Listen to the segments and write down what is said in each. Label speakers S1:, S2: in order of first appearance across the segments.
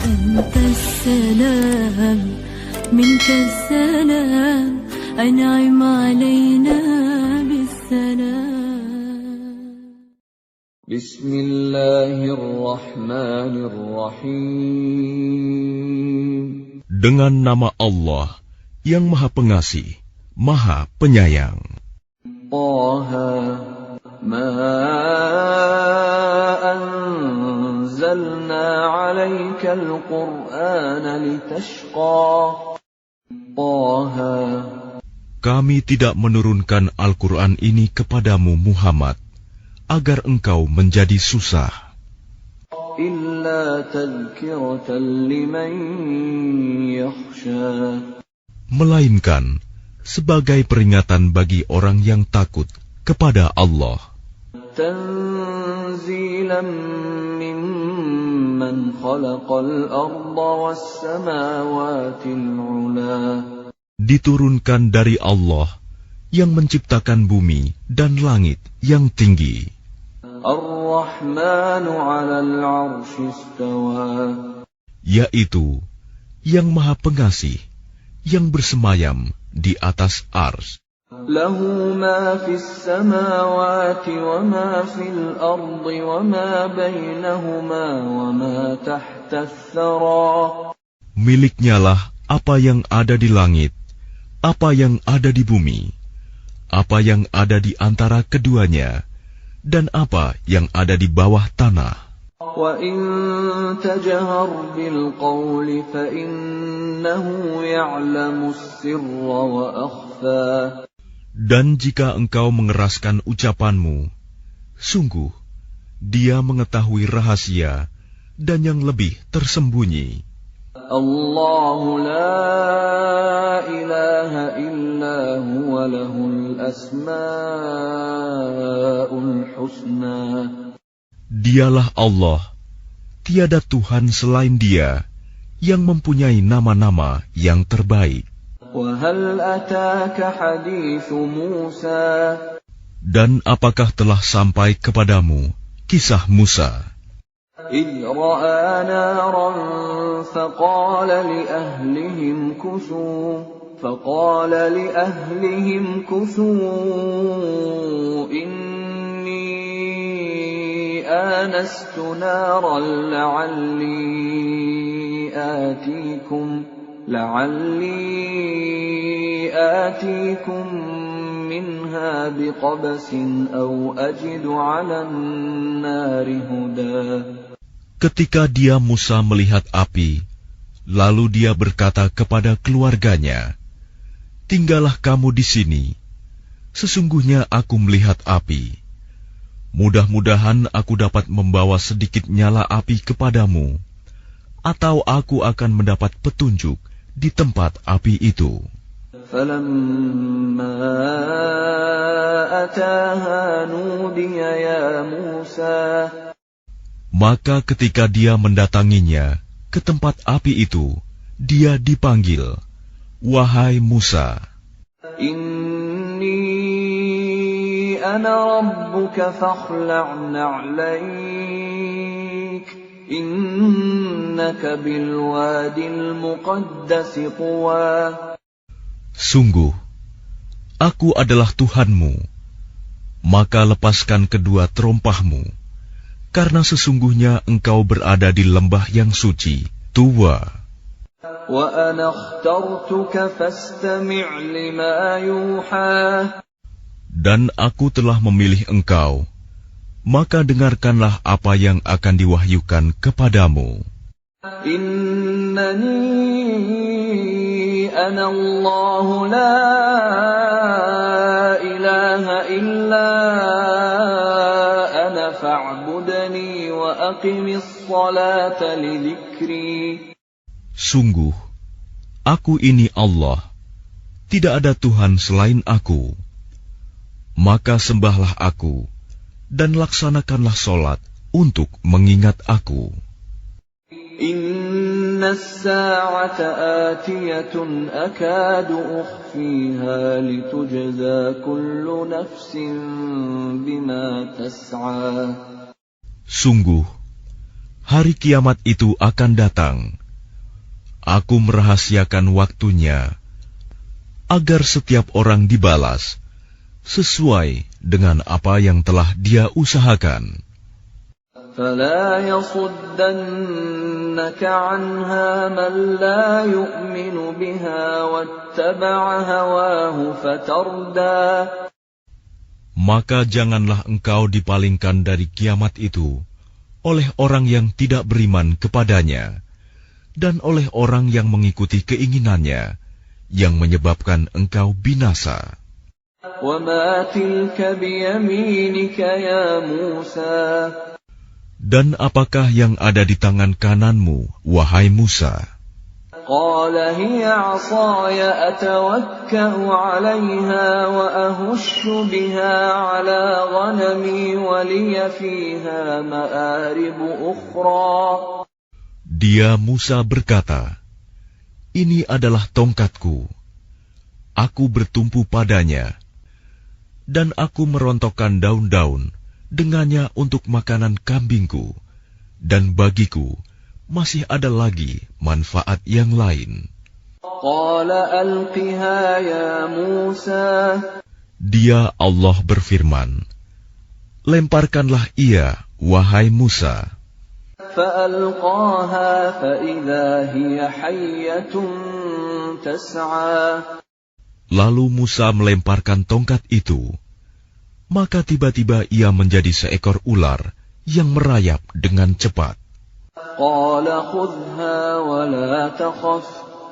S1: أنت السلام منك السلام أنعم علينا بالسلام.
S2: بسم الله الرحمن الرحيم.
S3: Dengan nama Allah yang Maha Pengasih, Maha Penyayang.
S2: Taha ma anzalna 'alaika al-Qur'ana litashqa. Taha,
S3: Kami tidak menurunkan Al-Quran ini kepadamu Muhammad agar engkau menjadi susah,
S2: illa tadhkiratan liman yakhsha,
S3: melainkan sebagai peringatan bagi orang yang takut kepada Allah.
S2: tanzilan mimman khalaqal arda was samawatil 'ula,
S3: Diturunkan dari Allah yang menciptakan bumi dan langit yang tinggi.
S2: ar-rahmanu 'alal 'arsy istawa,
S3: Yaitu yang Maha Pengasih yang bersemayam di atas ars.
S2: lahu ma fis samawati wa ma fil ardi wa ma bainahuma wa ma tahta ath-thara.
S3: Miliknyalah apa yang ada di langit, apa yang ada di bumi, apa yang ada di antara keduanya, dan apa yang ada di bawah tanah.
S2: Wa in tajhar bil qawli fa innahu ya'lamu as-sirra wa akhfa.
S3: Dan jika engkau mengeraskan ucapanmu, sungguh Dia mengetahui rahasia dan yang lebih tersembunyi.
S2: Allahu la ilaha illa huwa lahul asma'ul husna.
S3: Dialah Allah, tiada Tuhan selain Dia yang mempunyai nama-nama yang terbaik.
S2: Wa hal ataka hadithu Musa.
S3: Dan apakah telah sampai kepadamu kisah Musa?
S2: إذ رأى نارا فقال لأهلهم كثوا إني آنست نارا لعلي آتيكم منها بقبس أو أجد على النار هدى.
S3: Ketika dia Musa melihat api, lalu dia berkata kepada keluarganya, "Tinggallah kamu di sini. Sesungguhnya aku melihat api. Mudah-mudahan aku dapat membawa sedikit nyala api kepadamu, atau aku akan mendapat petunjuk di tempat api itu."
S2: فَلَمَّا أَتَاهَا نُودِيَ يَا مُوسَى.
S3: Maka ketika dia mendatanginya ke tempat api itu, dia dipanggil, "Wahai Musa,
S2: Inni ana rabbuka fakhla'na 'alaik, innaka bil wadil muqaddas tuwa."
S3: Sungguh, aku adalah Tuhanmu, maka lepaskan kedua terompahmu, karena sesungguhnya engkau berada di lembah yang suci, Tuwa.
S2: Wa ana akhtartuka fastami' lima yuha.
S3: Dan aku telah memilih engkau, maka dengarkanlah apa yang akan diwahyukan kepadamu.
S2: Innani ana Allah la ilaha illa ana fa'budni wa aqimis salata li dzikri.
S3: Sungguh, aku ini Allah, tidak ada Tuhan selain aku. Maka sembahlah aku, dan laksanakanlah solat untuk mengingat aku.
S2: Inna as-sa'ata atiyatun akadu ukhfiha litujza kullu nafsin bima tas'a.
S3: Sungguh, Hari kiamat itu akan datang. Aku merahasiakan waktunya, agar setiap orang dibalas sesuai dengan apa yang telah dia usahakan.
S2: فلا يصدنك عنها من لا يؤمن بها واتبع هواه فتردى.
S3: Maka janganlah engkau dipalingkan dari kiamat itu oleh orang yang tidak beriman kepadanya dan oleh orang yang mengikuti keinginannya yang menyebabkan engkau binasa.
S2: وَمَا تِلْكَ بِيَمِينِكَ يَا مُوسَى.
S3: Dan apakah yang ada di tangan kananmu, wahai Musa?
S2: قَالَ هِيَ عَصَايَ أَتَوَكَّأُ عَلَيْهَا وَأَهُشُّ بِهَا عَلَى غَنَمِي وَلِيَ فِيهَا مَآرِبُ أُخْرَى.
S3: Dia Musa berkata, ini adalah tongkatku. Aku bertumpu padanya, dan aku merontokkan daun-daun dengannya untuk makanan kambingku, dan bagiku masih ada lagi manfaat yang lain.
S2: قَالَ أَلْقِهَا يَا مُوسَى.
S3: Dia Allah berfirman, lemparkanlah ia, wahai Musa.
S2: فَأَلْقَاهَا فَإِذَا هِيَ حَيَّةٌ تَسْعَى.
S3: Lalu Musa melemparkan tongkat itu, maka tiba-tiba ia menjadi seekor ular yang merayap dengan cepat.
S2: قَالَ خُذْهَا وَلَا تَخَفْ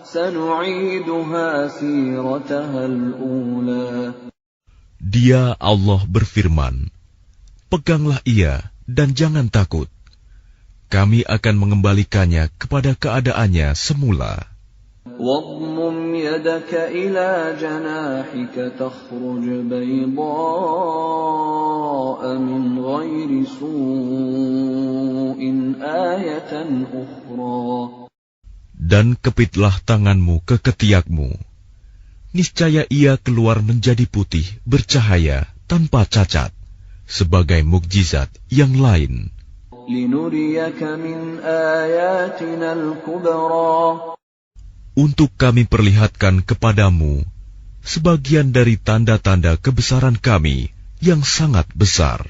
S2: سَنُعِيدُهَا سِيرَتَهَا الْأُولَى.
S3: Dia Allah berfirman, peganglah ia dan jangan takut. Kami akan mengembalikannya kepada keadaannya semula.
S2: وَاضْمُمْ يَدَكَ إِلَى جَنَاحِكَ تَخْرُجْ بَيْضَاءَ مِنْ غَيْرِ سُوءٍ آيَةً أُخْرَى.
S3: Dan kepitlah tanganmu ke ketiakmu. Niscaya ia keluar menjadi putih, bercahaya, tanpa cacat, sebagai mukjizat yang lain.
S2: لِنُرِيَكَ مِنْ آيَاتِنَا الْكُبْرَى.
S3: Untuk kami perlihatkan kepadamu sebagian dari tanda-tanda kebesaran kami yang sangat besar.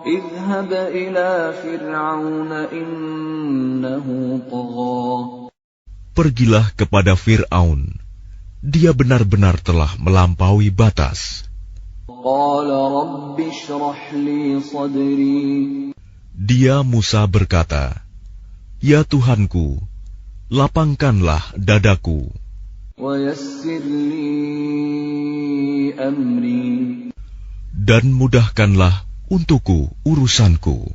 S2: اذهب إلى فرعون إنه طغى.
S3: Pergilah kepada Fir'aun. Dia benar-benar telah melampaui batas.
S2: قال رب اشرح لي صدري.
S3: Dia Musa berkata, ya Tuhanku, lapangkanlah dadaku.
S2: ويسر لي أمري.
S3: Dan mudahkanlah untukku urusanku.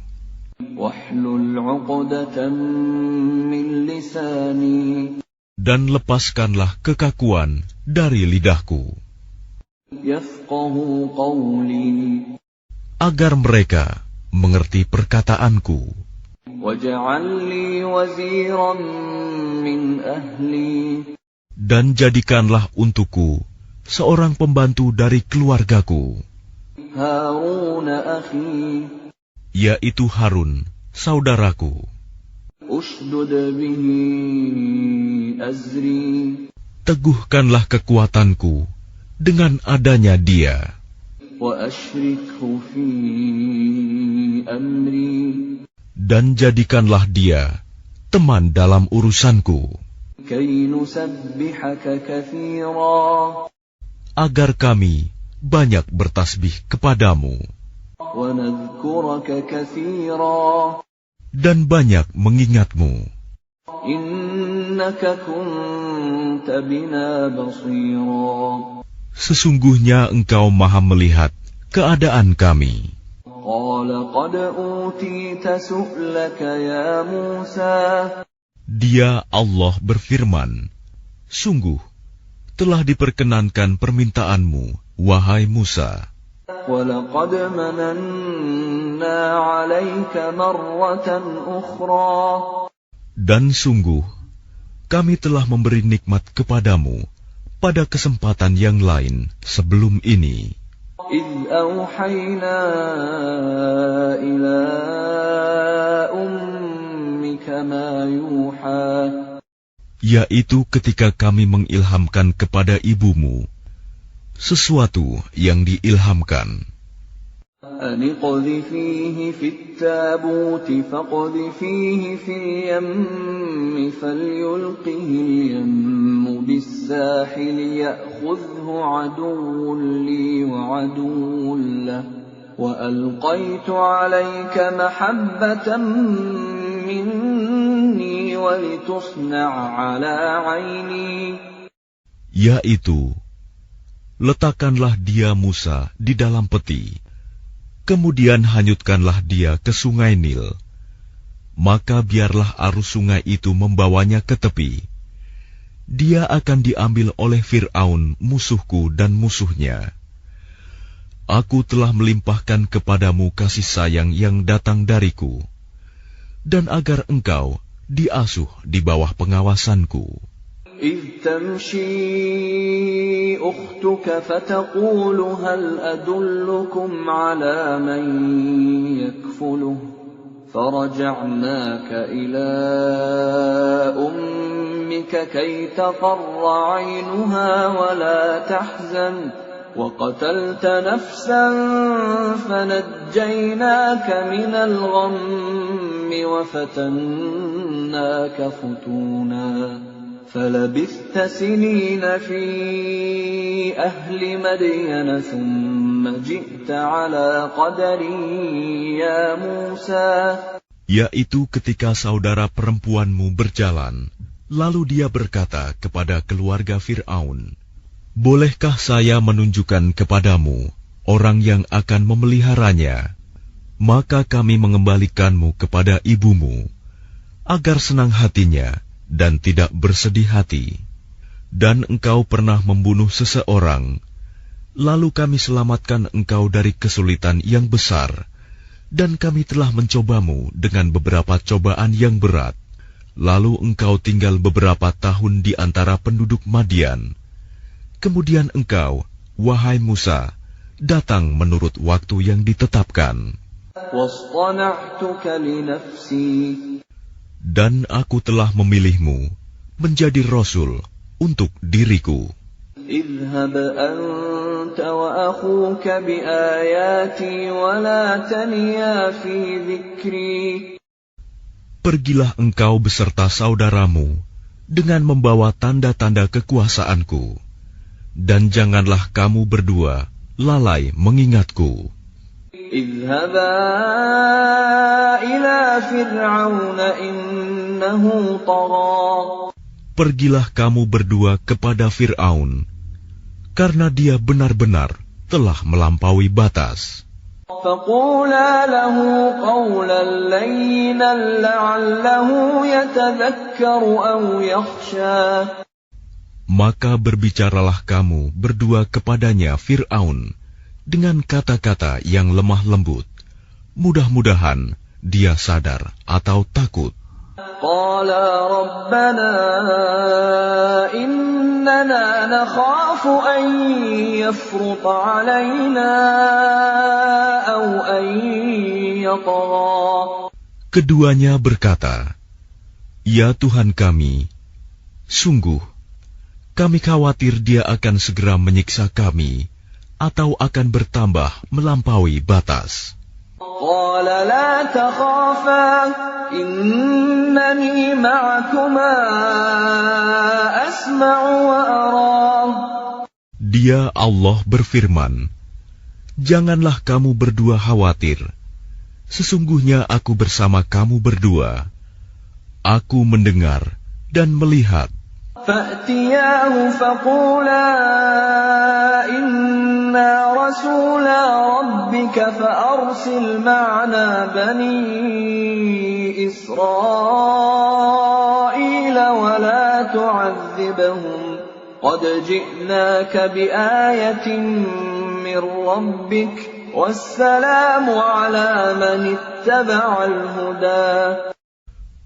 S2: واحلل عقدة من لساني.
S3: Dan lepaskanlah kekakuan dari lidahku,
S2: يفقهوا قولي.
S3: agar mereka mengerti perkataanku.
S2: واجعل لي وزيرا من أهلي.
S3: Dan jadikanlah untukku seorang pembantu dari keluargaku,
S2: هارون أخي.
S3: yaitu Harun, saudaraku.
S2: أشدد به أزري.
S3: Teguhkanlah kekuatanku dengan adanya dia,
S2: وأشركه في أمري.
S3: dan jadikanlah dia teman dalam urusanku,
S2: كي نسبحك كثيرا.
S3: agar kami banyak bertasbih kepadamu
S2: ونذكرك كثيرا.
S3: dan banyak mengingatmu.
S2: إنك كنت بنا بصيرا.
S3: Sesungguhnya engkau maha melihat keadaan kami.
S2: قال قد أوتيت سؤلك يا موسى.
S3: Dia Allah berfirman, sungguh telah diperkenankan permintaanmu, wahai Musa.
S2: ولقد مننا عليك مرة أخرى.
S3: Dan sungguh kami telah memberi nikmat kepadamu pada kesempatan yang lain sebelum ini.
S2: إذ أوحينا إلى أمك ما يوحى
S3: yaitu ketika kami mengilhamkan kepada ibumu sesuatu yang diilhamkan.
S2: أن اقذفيه في التابوت فاقذفيه في اليم فليلقه اليم بالساحل يأخذه عدو لي وعدو له وألقيت عليك محبة مني ولتصنع على عيني.
S3: Yaitu, letakkanlah dia Musa di dalam peti, kemudian hanyutkanlah dia ke sungai Nil. Maka biarlah arus sungai itu membawanya ke tepi. Dia akan diambil oleh Fir'aun musuhku dan musuhnya. Aku telah melimpahkan kepadamu kasih sayang yang datang dariku, dan agar engkau diasuh di bawah pengawasanku.
S2: إذ تمشي أختك فتقول هل أدلكم على من يكفله فرجعناك إلى أمك كي تقر عينها ولا تحزن وقتلت نفسا فنجيناك من الغم وفتناك فتونا فلبثت سنين في أهل مدين ثم جئت على قدر يا موسى.
S3: Yaitu ketika saudara perempuanmu berjalan, lalu dia berkata kepada keluarga Fir'aun, bolehkah saya menunjukkan kepadamu orang yang akan memeliharanya? Maka kami mengembalikanmu kepada ibumu, agar senang hatinya dan tidak bersedih hati. Dan engkau pernah membunuh seseorang, lalu kami selamatkan engkau dari kesulitan yang besar, dan kami telah mencobamu dengan beberapa cobaan yang berat. Lalu engkau tinggal beberapa tahun di antara penduduk Madian. Kemudian engkau, wahai Musa, datang menurut waktu yang ditetapkan.
S2: وَاصْطَنَعْتُكَ لِنَفْسِي.
S3: Dan aku telah memilihmu menjadi Rasul untuk diriku.
S2: اذهب أنت وأخوك بآياتي ولا تنيا في ذكري.
S3: Pergilah engkau beserta saudaramu dengan membawa tanda-tanda kekuasaanku, dan janganlah kamu berdua lalai mengingatku.
S2: اذهبا إلى فرعون إنه طغى.
S3: Pergilah kamu berdua kepada Fir'aun, karena dia benar-benar telah melampaui batas.
S2: فقولا له قولا لينا لعله يتذكر أو يخشى.
S3: Maka berbicaralah kamu berdua kepadanya Fir'aun dengan kata-kata yang lemah lembut. Mudah-mudahan dia sadar atau takut.
S2: قالا ربنا إننا نخاف أن يفرط علينا أو أن يطغى.
S3: Keduanya berkata, ya Tuhan kami, sungguh kami khawatir dia akan segera menyiksa kami atau akan bertambah melampaui batas.
S2: قال لا تخافا إنني معكما أسمع وأرى.
S3: Dia Allah berfirman, janganlah kamu berdua khawatir. Sesungguhnya aku bersama kamu berdua. Aku mendengar dan melihat.
S2: فأتياه فقولا إنا رسولا ربك فأرسل معنا بني إسرائيل ولا تعذبهم قد جئناك بآية من ربك والسلام على من اتبع الهدى.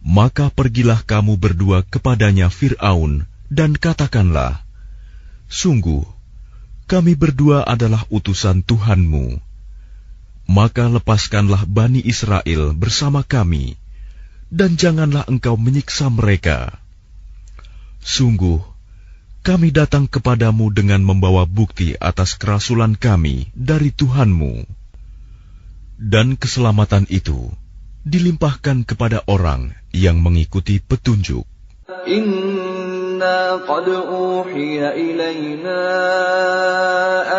S3: Maka pergilah kamu berdua kepadanya Fir'aun dan katakanlah, sungguh, kami berdua adalah utusan Tuhanmu. Maka lepaskanlah Bani Israel bersama kami, dan janganlah engkau menyiksa mereka. Sungguh, kami datang kepadamu dengan membawa bukti atas kerasulan kami dari Tuhanmu. Dan keselamatan itu dilimpahkan kepada orang yang mengikuti petunjuk.
S2: Inna qad uhiya ilayna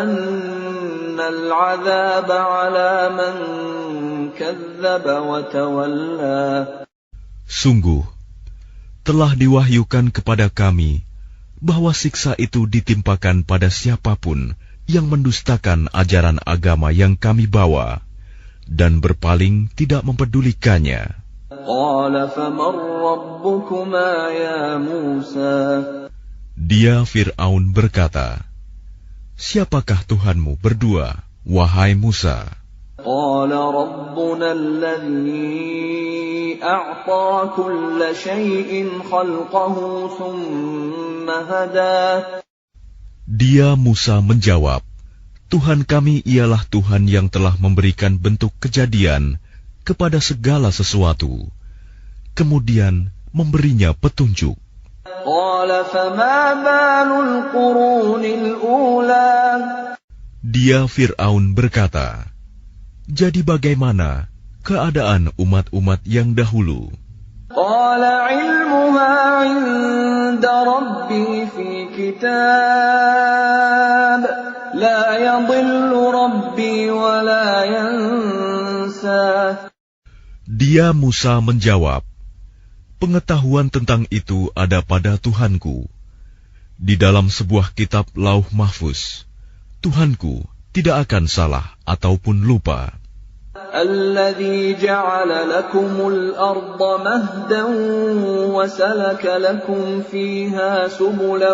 S2: annal 'adzaba 'ala man kadzdzaba wa tawalla.
S3: Sungguh, telah diwahyukan kepada kami bahwa siksa itu ditimpakan pada siapapun yang mendustakan ajaran agama yang kami bawa dan berpaling tidak mempedulikannya.
S2: Qala faman rabbukuma ya Musa.
S3: Dia Fir'aun berkata, "Siapakah Tuhanmu berdua, wahai Musa?"
S2: Qala rabbuna alladhi a'ta kulla shay'in khalqahu thumma hada.
S3: Dia Musa menjawab, "Tuhan kami ialah Tuhan yang telah memberikan bentuk kejadian kepada segala sesuatu, kemudian memberinya petunjuk."
S2: Qala fama balul qurunil ula.
S3: Dia Fir'aun berkata, "Jadi bagaimana keadaan umat-umat yang dahulu?"
S2: Qala ilmuha 'inda rabbi fi kitab la yadhillu rabbi wa la yansa.
S3: Dia Musa menjawab, "Pengetahuan tentang itu ada pada Tuhanku. Di dalam sebuah kitab Lauh Mahfuz, Tuhanku tidak akan salah ataupun lupa."
S2: الذي جعل لكم الأرض مهدا وسلك لكم فيها سبلا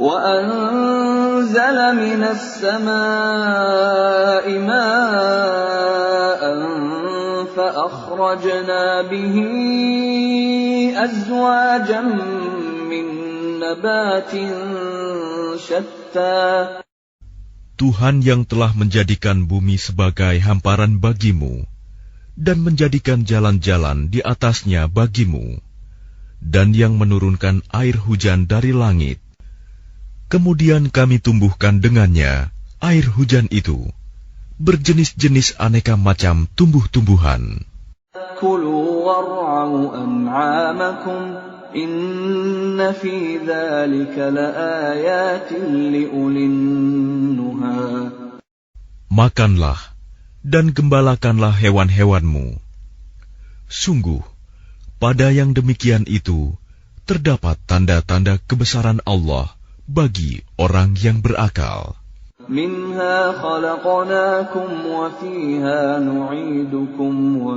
S2: وأنزل من السماء ماء فأخرجنا به أزواجا من نبات شتى.
S3: Tuhan yang telah menjadikan bumi sebagai hamparan bagimu dan menjadikan jalan-jalan di atasnya bagimu, dan yang menurunkan air hujan dari langit. Kemudian kami tumbuhkan dengannya air hujan itu berjenis-jenis aneka macam tumbuh-tumbuhan.
S2: Kulu war'au an'amakum inna fi dzalika laayatin liulin nuha.
S3: Makanlah dan gembalakanlah hewan-hewanmu. Sungguh, pada yang demikian itu terdapat tanda-tanda kebesaran Allah bagi orang yang berakal.
S2: Minha khalaqnakum wa fiha nu'idukum wa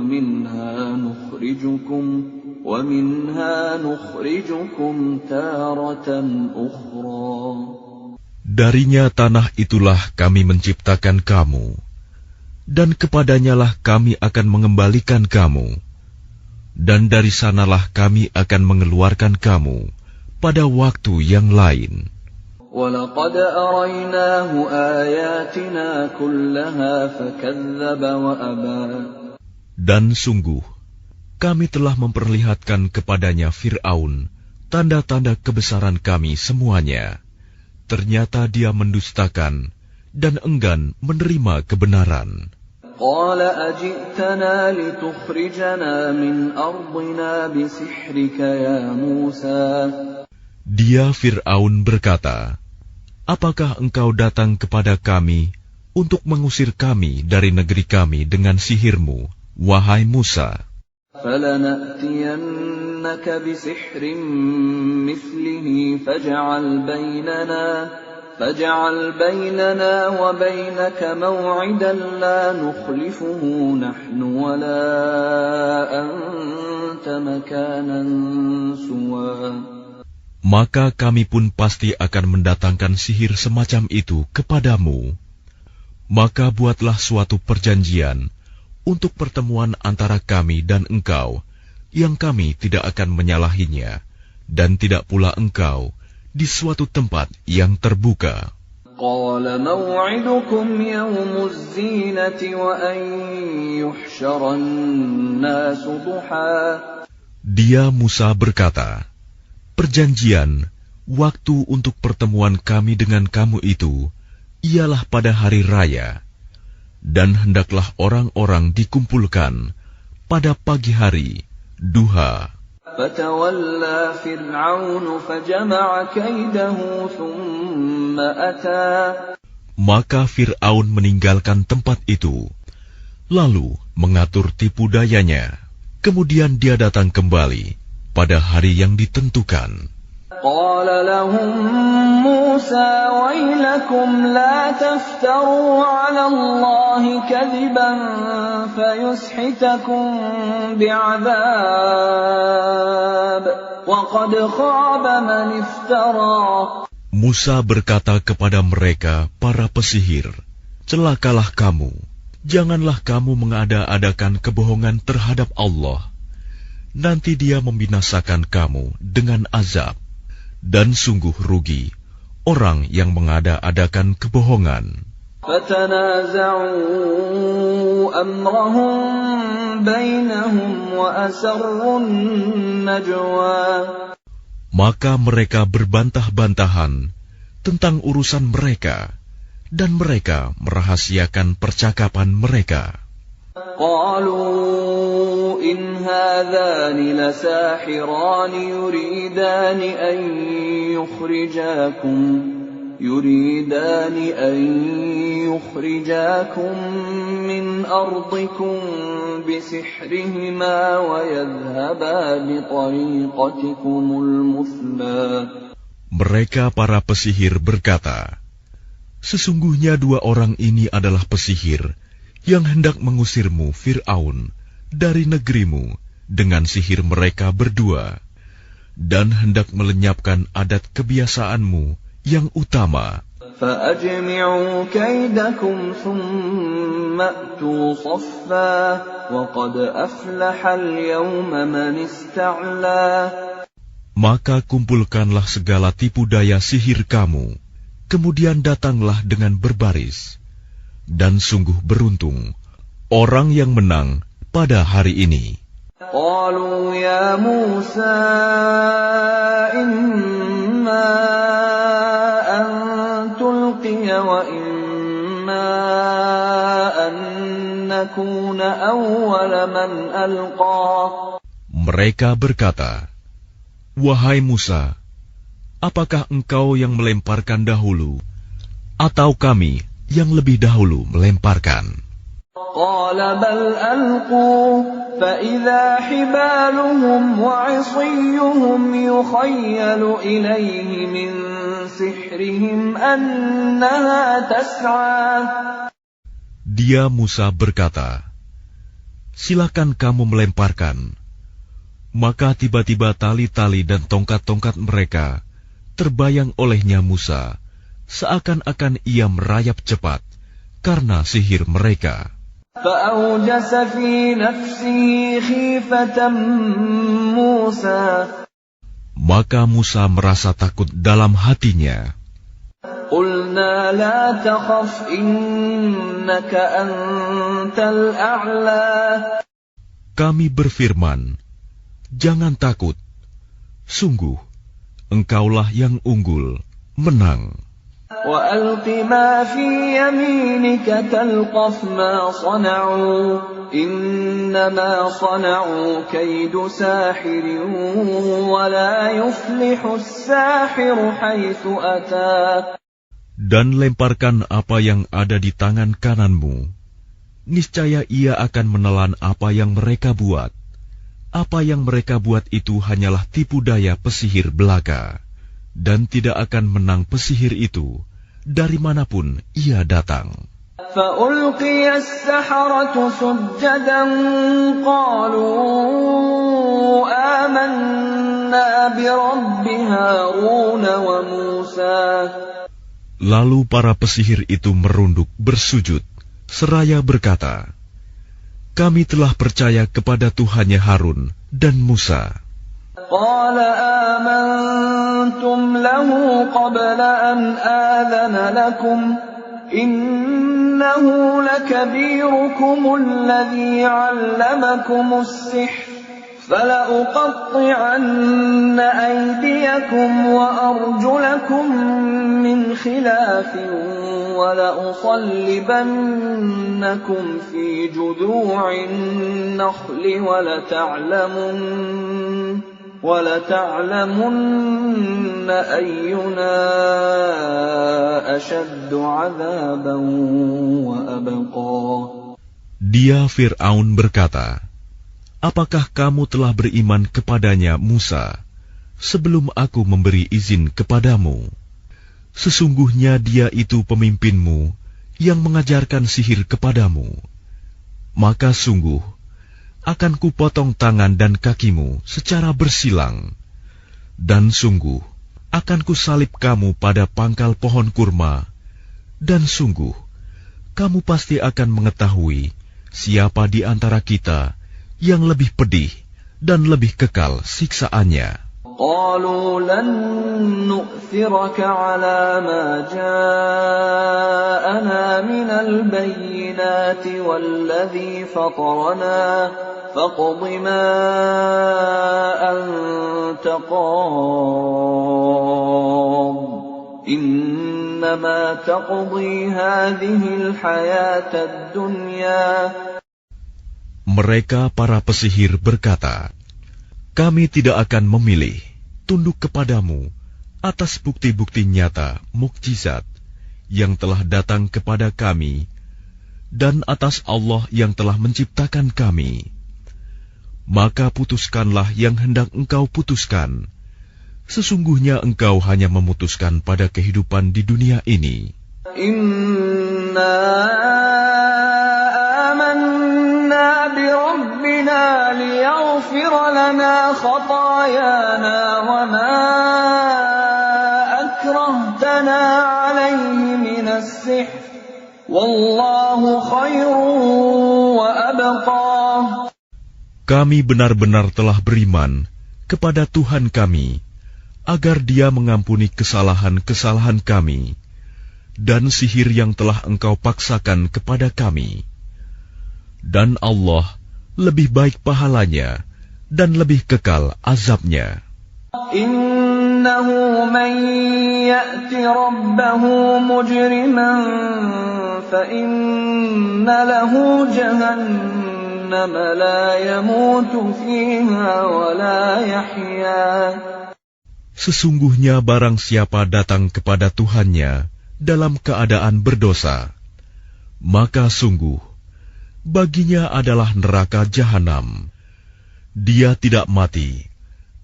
S2: minha nukhrijukum taratan ukhra.
S3: Darinya tanah itulah kami menciptakan kamu, dan kepadanyalah kami akan mengembalikan kamu, dan dari sanalah kami akan mengeluarkan kamu pada waktu yang lain.
S2: وَلَقَدْ أَرَيْنَاهُ آيَاتِنَا كُلَّهَا فَكَذَّبَ وَأَبَى.
S3: Dan sungguh, kami telah memperlihatkan kepadanya Fir'aun tanda-tanda kebesaran kami semuanya. Ternyata dia mendustakan dan enggan menerima kebenaran.
S2: قَالَ أَجِئْتَنَا لِتُخْرِجَنَا مِنْ أَرْضِنَا بِسِحْرِكَ يَا مُوسَى.
S3: Dia Fir'aun berkata, "Apakah engkau datang kepada kami untuk mengusir kami dari negeri kami dengan sihirmu, wahai Musa?"
S2: فَلَنَأْتِيَنَّكَ بِسِحْرٍ مِثْلِهِ فَاجْعَلْ بَيْنَنَا وَبَيْنَكَ مَوْعِدًا لَا نُخْلِفُهُ نَحْنُ وَلَا أَنْتَ مَكَانًا سُوًى.
S3: Maka kami pun pasti akan mendatangkan sihir semacam itu kepadamu. Maka buatlah suatu perjanjian untuk pertemuan antara kami dan engkau, yang kami tidak akan menyalahinya, dan tidak pula engkau di suatu tempat yang terbuka.
S2: قال موعدكم يوم الزينة وأن يحشر الناس ضحى.
S3: Dia Musa berkata, perjanjian, waktu untuk pertemuan kami dengan kamu itu, ialah pada hari raya, dan hendaklah orang-orang dikumpulkan pada pagi hari, duha.
S2: فتولى فرعون فجمع كيده ثم أتى.
S3: Maka Fir'aun meninggalkan tempat itu, lalu mengatur tipu dayanya. Kemudian dia datang kembali pada hari yang ditentukan.
S2: قال لهم موسى ويلكم لا تفتروا على الله كذبا فيسحتكم بعذاب وقد خاب من افترى.
S3: Musa berkata kepada mereka, para pesihir, celakalah kamu, janganlah kamu mengada-adakan kebohongan terhadap Allah. Nanti Dia membinasakan kamu dengan azab. Dan sungguh rugi orang yang mengada-adakan kebohongan.
S2: فَتَنَازَعُوا أَمْرَهُمْ بَيْنَهُمْ وَأَسَرُّوا النَّجْوَى.
S3: Maka mereka berbantah-bantahan tentang urusan mereka, dan mereka merahasiakan percakapan mereka.
S2: قالوا إن هذان لساحران يريدان أن يخرجاكم من أرضكم بسحرهما ويذهبا بطريقتكم المثلى.
S3: Mereka para pesihir berkata, sesungguhnya dua orang ini adalah pesihir yang hendak mengusirmu, Fir'aun, dari negerimu dengan sihir mereka berdua, dan hendak melenyapkan adat kebiasaanmu yang utama.
S2: فَأَجْمِعُوا كَيْدَكُمْ ثُمَّ أْتُوا صَفًّا وَقَدْ أَفْلَحَ الْيَوْمَ مَنِ اسْتَعْلَى.
S3: Maka kumpulkanlah segala tipu daya sihir kamu, kemudian datanglah dengan berbaris. Dan sungguh beruntung orang yang menang pada hari ini.
S2: قالوا يا موسى إما أن تلقي وإما أن نكون أول من ألقى.
S3: Mereka berkata, wahai Musa, apakah engkau yang melemparkan dahulu, atau kami yang lebih dahulu melemparkan?
S2: قال بل ألقوا فإذا حبالهم وعصيهم يخيل إليه من سحرهم أنها تسعى.
S3: Dia Musa berkata, silakan kamu melemparkan. Maka tiba-tiba tali-tali dan tongkat-tongkat mereka terbayang olehnya Musa, seakan-akan ia merayap cepat karena sihir mereka.
S2: فأوجس في نفسه خيفة موسى.
S3: Maka Musa merasa takut dalam hatinya.
S2: قلنا لا تخف إنك أنت الأعلى.
S3: Kami berfirman, jangan takut, sungguh engkaulah yang unggul, menang.
S2: وَأَلْقِ مَا فِي يَمِينِكَ تَلْقَفْ مَا صَنَعُوا إِنَّمَا صَنَعُوا كَيْدُ سَاحِرٍ وَلَا يُفْلِحُ السَّاحِرُ حَيْثُ أَتَى.
S3: Dan lemparkan apa yang ada di tangan kananmu. Niscaya ia akan menelan apa yang mereka buat. Apa yang mereka buat itu hanyalah tipu daya pesihir belaka. Dan tidak akan menang pesihir itu dari manapun ia datang.
S2: فَأُلْقِيَ السَّحَرَةُ سُجَّدًا قَالُوا آمَنَّا بِرَبِّ هَارُونَ وَمُوسَى.
S3: Lalu para pesihir itu merunduk bersujud, seraya berkata, kami telah percaya kepada Tuhannya Harun dan Musa.
S2: قَالَ آمَنْتُم أَذِنْتُمْ لَهُ قَبْلَ أَنْ آذَنَ لَكُمْ إِنَّهُ لَكَبِيرُكُمُ الَّذِي عَلَّمَكُمُ السِّحْرَ فَلَأُقَطِّعَنَّ أَيْدِيَكُمْ وَأَرْجُلَكُم مِّنْ خِلَافٍ وَلَأُصَلِّبَنَّكُمْ فِي جُذُوعِ النَّخْلِ وَلَتَعْلَمُنَّ أَيُّنَا أَشَدُّ عَذَابًا وَأَبْقَىٰ.
S3: Dia Fir'aun berkata, apakah kamu telah beriman kepadanya Musa sebelum aku memberi izin kepadamu? Sesungguhnya dia itu pemimpinmu yang mengajarkan sihir kepadamu. Maka sungguh akan kupotong tangan dan kakimu secara bersilang, dan sungguh akan kusalib kamu pada pangkal pohon kurma, dan sungguh kamu pasti akan mengetahui siapa di antara kita yang lebih pedih dan lebih kekal siksaannya.
S2: قالوا لن نؤثرك على ما جاءنا من البينات والذي فطرنا فاقض ما أنت قاض إنما تقضي هذه الحياة الدنيا.
S3: Mereka para pesihir berkata, kami tidak akan memilih tunduk kepadamu atas bukti-bukti nyata mukjizat yang telah datang kepada kami dan atas Allah yang telah menciptakan kami. Maka putuskanlah yang hendak engkau putuskan. Sesungguhnya engkau hanya memutuskan pada kehidupan di dunia ini.
S2: بربنا ليغفر لنا خطايانا وما أكرهتنا عليه من السحر والله خير وأبقى.
S3: Kami benar-benar telah beriman kepada Tuhan kami agar Dia mengampuni kesalahan-kesalahan kami dan sihir yang telah Engkau paksakan kepada kami. Dan Allah lebih baik pahalanya dan lebih kekal azabnya.
S2: Innahu man ya'ti rabbahu mujriman fa inna lahu jahannam la yamutu fiha wa la yahya.
S3: Sesungguhnya barang siapa datang kepada Tuhannya dalam keadaan berdosa, maka sungguh baginya adalah neraka jahanam. Dia tidak mati,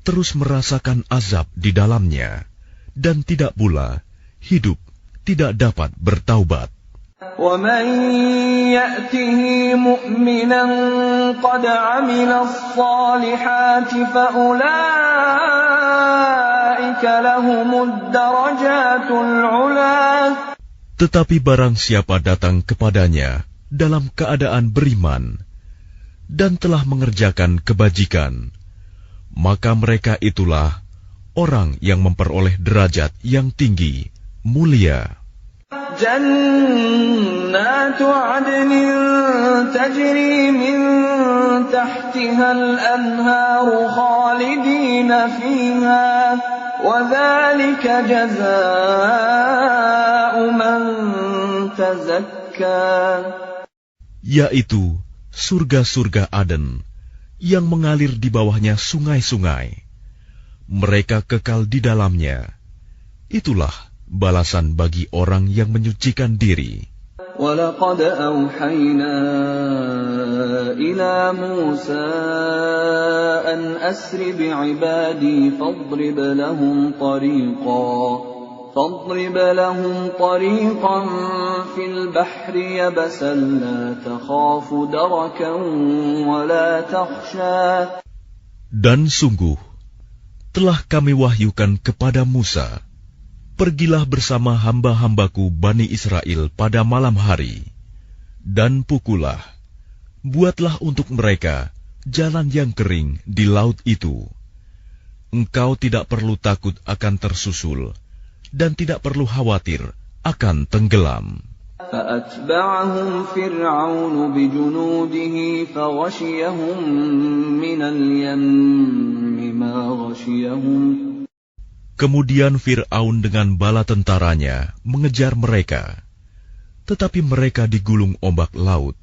S3: terus merasakan azab di dalamnya, dan tidak pula hidup tidak dapat bertaubat.
S2: وَمَنْ يَأْتِهِ مُؤْمِنًا قَدْ عَمِلَ الصَّالِحَاتِ فَأُولَئِكَ لَهُمُ الدَّرَجَاتُ الْعُلَى.
S3: Tetapi barang siapa datang kepadanya dalam keadaan beriman dan telah mengerjakan kebajikan, maka mereka itulah orang yang memperoleh derajat yang tinggi, mulia.
S2: Jannatu 'adnin tajri min tahtiha al-anharu khalidina fiha wa dzalika jazaa'u man tazakka.
S3: Yaitu surga-surga Aden yang mengalir di bawahnya sungai-sungai. Mereka kekal di dalamnya. Itulah balasan bagi orang yang menyucikan diri.
S2: وَلَقَدْ أَوْحَيْنَا إِلَى مُوسَىٰ أَنْ أَسْرِ بِعِبَادِي فَاضْرِبْ لَهُمْ طَرِيقًا فِي الْبَحْرِ يَبَسًا لَا تَخَافُ دَرَكًا وَلَا تَخْشَىٰ.
S3: Dan sungguh telah kami wahyukan kepada Musa, pergilah bersama hamba-hambaku Bani Israel pada malam hari, dan pukullah, buatlah untuk mereka jalan yang kering di laut itu. engkau tidak perlu takut akan tersusul, dan tidak perlu khawatir akan tenggelam.
S2: فأتبعهم فرعون بجنوده فغشيهم من اليم ما غشيهم.
S3: Kemudian Fir'aun dengan bala tentaranya mengejar mereka, tetapi mereka digulung ombak laut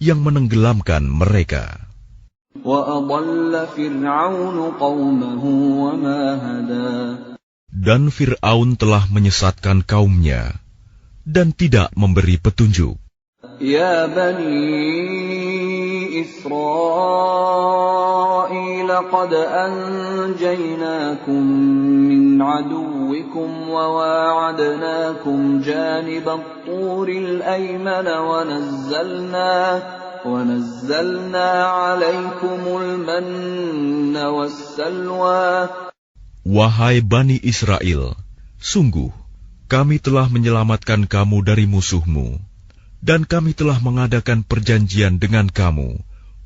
S3: yang menenggelamkan mereka.
S2: وأضل فرعون قومه وما هدى.
S3: Dan Fir'aun telah menyesatkan kaumnya dan tidak memberi petunjuk.
S2: يا بني إسرائيل قد أنجيناكم من عدوكم وواعدناكم جانب الطور الأيمن ونزلنا عليكم المن والسلوى.
S3: Wahai Bani Israel, sungguh kami telah menyelamatkan kamu dari musuhmu, dan kami telah mengadakan perjanjian dengan kamu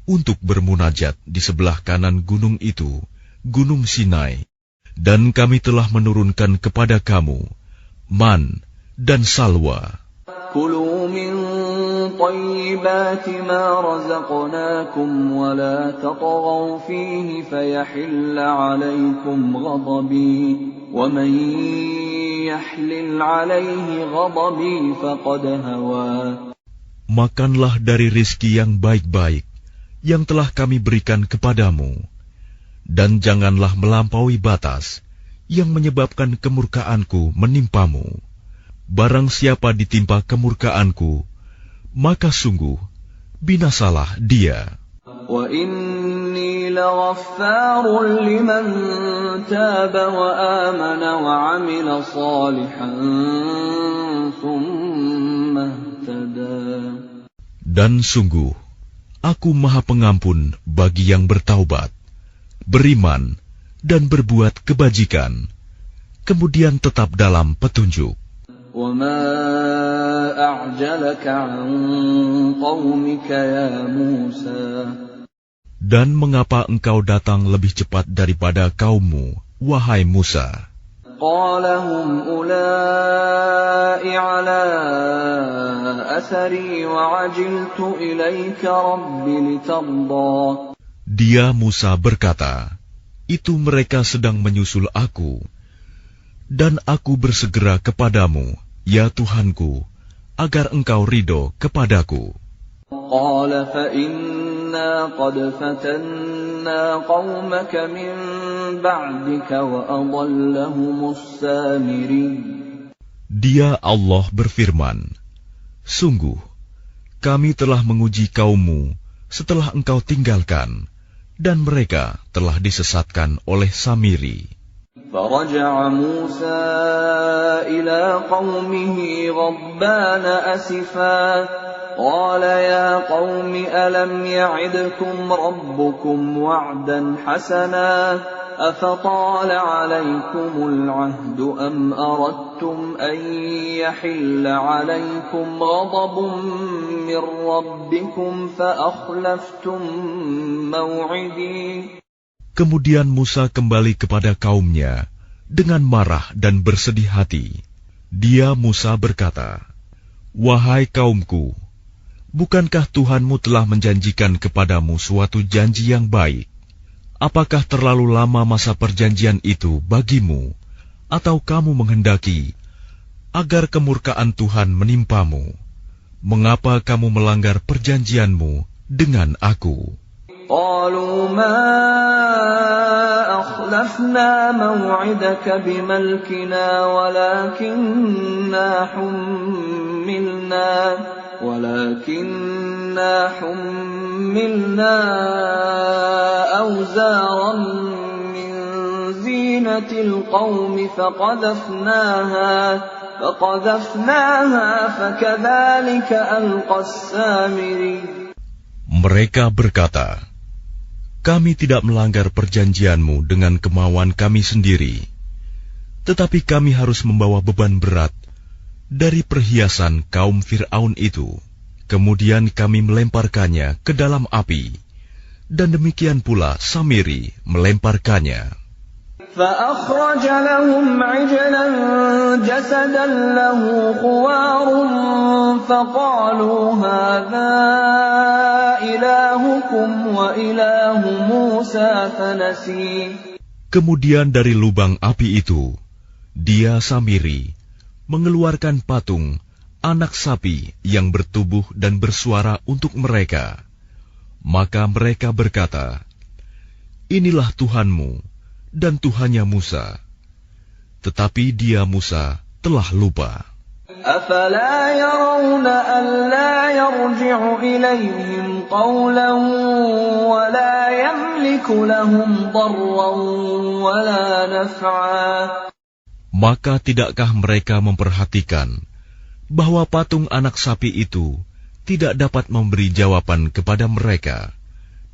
S3: untuk bermunajat di sebelah kanan gunung itu, Gunung Sinai, dan kami telah menurunkan kepada kamu man dan salwa.
S2: كلوا من طيبات ما رزقناكم ولا تطغوا فيه فيحل عليكم غضبي ومن يحلل عليه غضبي فقد هوى.
S3: Makanlah dari rizki yang baik-baik yang telah kami berikan kepadamu, dan janganlah melampaui batas yang menyebabkan kemurkaanku menimpamu. Barang siapa ditimpa kemurkaanku, maka sungguh binasalah dia.
S2: وَإِنِّي لَغَفَّارٌ لِمَن تَابَ وَآمَنَ وَعَمِلَ صَالِحًا ثُمَّ اهْتَدَى.
S3: Dan sungguh, aku Maha Pengampun bagi yang bertaubat, beriman, dan berbuat kebajikan, kemudian tetap dalam petunjuk.
S2: وَمَا أَعْجَلَكَ عَنْ قَوْمِكَ يَا مُوسَى.
S3: Dan mengapa engkau datang lebih cepat daripada kaummu, wahai Musa?
S2: قَالَ هُمْ أُولَاءِ عَلَىٰ أَثَرِي وَعَجِلْتُ إِلَيْكَ رَبِّ لِتَرْضَىٰ.
S3: Dia Musa berkata, itu mereka sedang menyusul aku, dan aku bersegera kepadamu, ya Tuhanku, agar engkau ridho kepadaku.
S2: قَالَ فَإِنَّا قَدْ فَتَنَّا قَوْمَكَ مِن بَعْدِكَ وَأَضَلَّهُمُ السَّامِرِيُّ.
S3: Dia Allah berfirman, sungguh, kami telah menguji kaummu setelah engkau tinggalkan, dan mereka telah disesatkan oleh Samiri.
S2: فَرَجَعَ مُوسَى إِلَىٰ قَوْمِهِ غَضْبَانَ أَسِفًا قَالَ يَا قَوْمِ أَلَمْ يَعِدْكُمْ رَبُّكُمْ وَعْدًا حَسَنًا أَفَطَالَ عَلَيْكُمُ الْعَهْدُ أَمْ أَرَدتُّمْ أَن يَحِلَّ عَلَيْكُمْ غَضَبٌ مِّن رَّبِّكُمْ فَأَخْلَفْتُم مَّوْعِدِي.
S3: Kemudian Musa kembali kepada kaumnya dengan marah dan bersedih hati. Dia Musa berkata, wahai kaumku, bukankah Tuhanmu telah menjanjikan kepadamu suatu janji yang baik? Apakah terlalu lama masa perjanjian itu bagimu, atau kamu menghendaki agar kemurkaan Tuhan menimpamu? Mengapa kamu melanggar perjanjianmu dengan aku?
S2: قالوا ما أخلفنا موعدك بملكنا ولكننا حملنا أوزارا من زينة القوم فقذفناها فكذلك ألقى السامري.
S3: Mereka berkata, kami tidak melanggar perjanjianmu dengan kemauan kami sendiri, tetapi kami harus membawa beban berat dari perhiasan kaum Fir'aun itu. Kemudian kami melemparkannya ke dalam api, dan demikian pula Samiri melemparkannya.
S2: فأخرج لهم عجلا جسدا له خوار فقالوا هذا إلهكم وإله موسى فنسي.
S3: Kemudian dari lubang api itu, dia Samiri mengeluarkan patung anak sapi yang bertubuh dan bersuara untuk mereka. Maka mereka berkata, inilah Tuhanmu dan Tuhannya Musa. Tetapi dia Musa telah lupa.
S2: أَفَلَا يَرَوْنَ أَلَّا يَرْجِعُ إِلَيْهِمْ قَوْلًا وَلَا يَمْلِكُ لَهُمْ ضَرًّا وَلَا نَفْعًا.
S3: Maka tidakkah mereka memperhatikan bahwa patung anak sapi itu tidak dapat memberi jawaban kepada mereka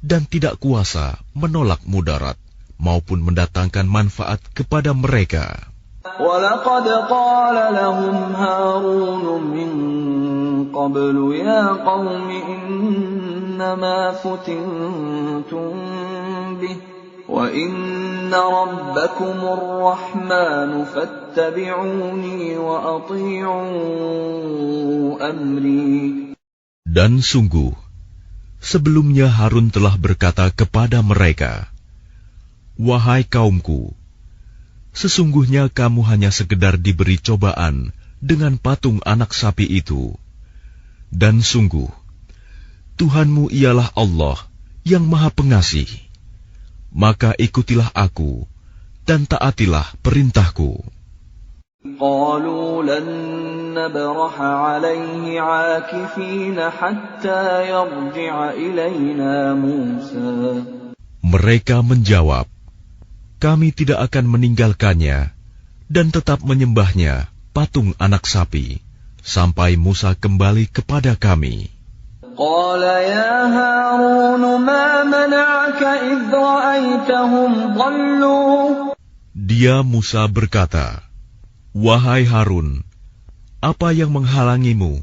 S3: dan tidak kuasa menolak mudarat maupun mendatangkan manfaat kepada mereka.
S2: وَلَقَدْ قَالَ لَهُمْ هَارُونُ مِنْ قَبْلُ يَا قَوْمِ إِنَّمَا فُتِنْتُمْ بِهِ وَإِنَّ رَبَّكُمُ الرَّحْمَنُ فَاتَّبِعُونِي وَأَطِيعُوا أَمْرِي.
S3: Dan sungguh, sebelumnya Harun telah berkata kepada mereka, wahai kaumku, sesungguhnya kamu hanya sekedar diberi cobaan dengan patung anak sapi itu. Dan sungguh, Tuhanmu ialah Allah yang Maha Pengasih. Maka ikutilah aku dan taatilah perintahku.
S2: قَالُوا لَن نَّبْرَحَ عَلَيْهِ عَاكِفِينَ حَتَّى يَرْجِعَ إِلَيْنَا مُوسَى.
S3: Mereka menjawab, kami tidak akan meninggalkannya dan tetap menyembahnya patung anak sapi sampai Musa kembali kepada kami.
S2: قَالَ يَا هَارُونُ مَا مَنَعَكَ إِذْ رَأَيْتَهُمْ ضَلُّوا.
S3: Dia Musa berkata, wahai Harun, apa yang menghalangimu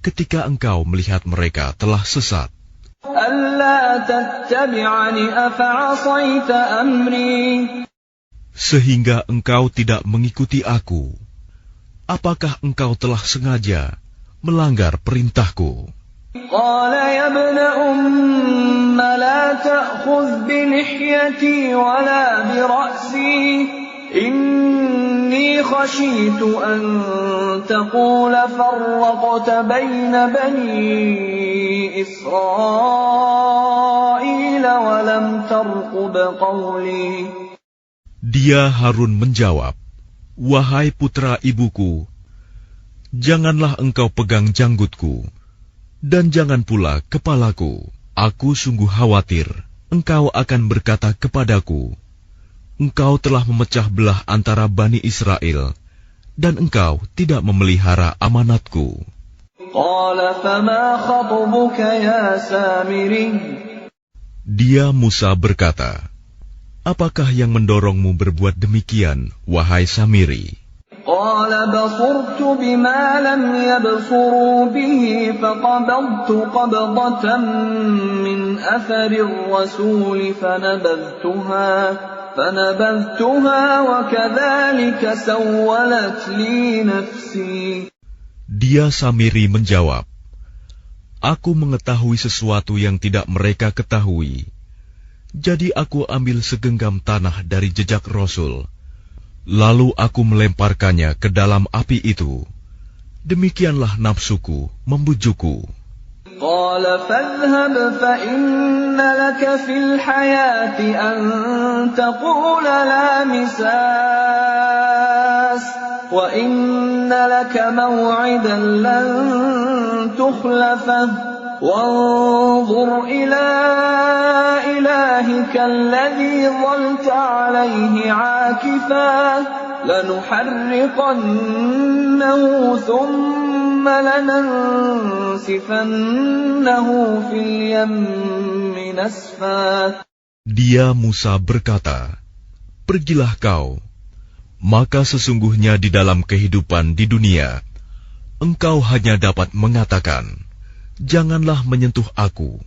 S3: ketika engkau melihat mereka telah sesat?
S2: أَلَّا تَتَّبِعَنِ أَفَعَصَيْتَ أَمْرِي.
S3: Sehingga engkau tidak mengikuti aku. Apakah engkau telah sengaja melanggar perintahku?
S2: قَالَ يَا ابْنَ أُمَّ لَا تَأْخُذْ بِلِحْيَتِي وَلَا بِرَأْسِي إِنِّي خَشِيتُ أَن تَقُولَ فَرَّقْتَ بَيْنَ بَنِي إِسْرَائِيلَ وَلَمْ تَرْقُبْ قَوْلِي.
S3: Dia Harun menjawab, wahai putra ibuku, janganlah engkau pegang janggutku, dan jangan pula kepalaku. Aku sungguh khawatir engkau akan berkata kepadaku, engkau telah memecah belah antara Bani Israel, dan engkau tidak memelihara amanatku.
S2: قَالَ فَمَا خَطْبُكَ يَا سَامِرِيُّ.
S3: Dia Musa berkata, apakah yang mendorongmu berbuat demikian, wahai Samiri?
S2: قَالَ بَصُرْتُ بِمَا لَمْ يَبْصُرُوا بِهِ فَقَبَضْتُ قَبْضَةً مِّنْ أَثَرِ الرَّسُولِ فَنَبَذْتُهَا وَكَذَلِكَ سَوَّلَتْ لِي نَفْسِي.
S3: Dia Samiri menjawab, aku mengetahui sesuatu yang tidak mereka ketahui. Jadi aku ambil segenggam tanah dari jejak Rasul, lalu aku melemparkannya ke dalam api itu. Demikianlah nafsuku membujukku.
S2: قَالَ فَاذْهَبْ فَإِنَّ لَكَ فِي الْحَيَاةِ أَن تَقُولَ لَا مِسَاسَ وَإِنَّ لَكَ مَوْعِدًا لَّن تُخْلَفَهُ وَانظُرْ إِلَىٰ إِلَٰهِكَ الَّذِي ظَلْتَ عَلَيْهِ عَاكِفًا لَّنُحَرِّقَنَّهُ ثُمَّ لَنَنسِفَنَّهُ فِي الْيَمِّ نَسْفًا.
S3: Dia Musa berkata, pergilah kau, maka sesungguhnya di dalam kehidupan di dunia, engkau hanya dapat mengatakan, janganlah menyentuh aku,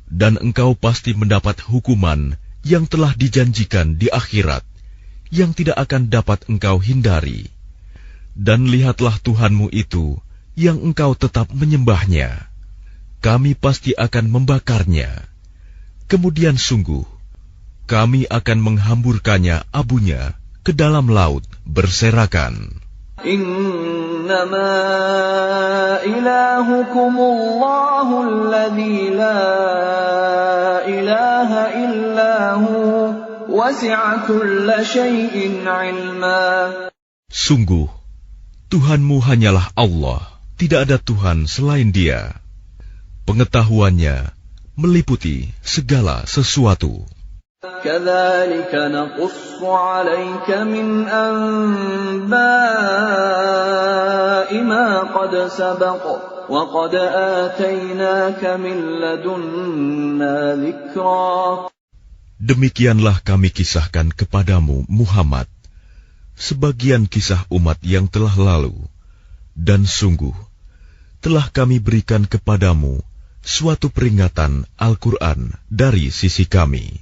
S3: dan engkau pasti mendapat hukuman yang telah dijanjikan di akhirat, yang tidak akan dapat engkau hindari. Dan lihatlah Tuhanmu itu, yang engkau tetap menyembahnya. Kami pasti akan membakarnya. Kemudian sungguh, kami akan menghamburkannya abunya ke dalam laut berserakan.
S2: Innama ilahukumullahu alladzi la ilaha illahu wasi'a kulla syai'in ilma.
S3: Sungguh, Tuhanmu hanyalah Allah, tidak ada Tuhan selain Dia. Pengetahuannya meliputi segala sesuatu.
S2: Kadzalika naqussu 'alaika min anba'i ma qad sabaqa wa qad atainaka min ladunna dzikra.
S3: Demikianlah kami kisahkan kepadamu, Muhammad, sebagian kisah umat yang telah lalu, dan sungguh telah kami berikan kepadamu suatu peringatan Al-Quran dari sisi kami.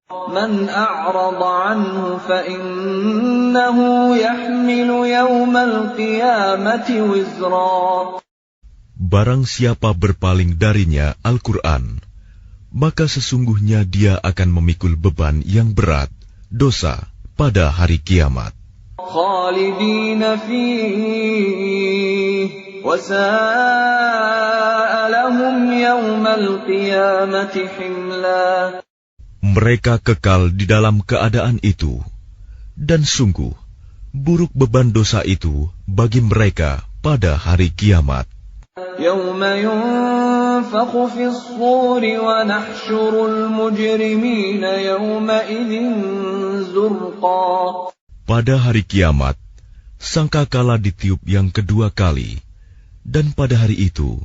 S2: Man a'rada anhu fa innahu yahmilu yawmal qiyamati wizra.
S3: Barang siapa berpaling darinya Al-Quran, maka sesungguhnya dia akan memikul beban yang berat, dosa, pada hari kiamat.
S2: Khalidina fihi wa sa'a lahum yawmal qiyamati himla.
S3: Mereka kekal di dalam keadaan itu, dan sungguh buruk beban dosa itu bagi mereka pada hari kiamat.
S2: Yawma yunfakhu fis suri wa nahsyurul mujrimina yawma idzin zurqa.
S3: Pada hari kiamat, sangkakala ditiup yang kedua kali, dan pada hari itu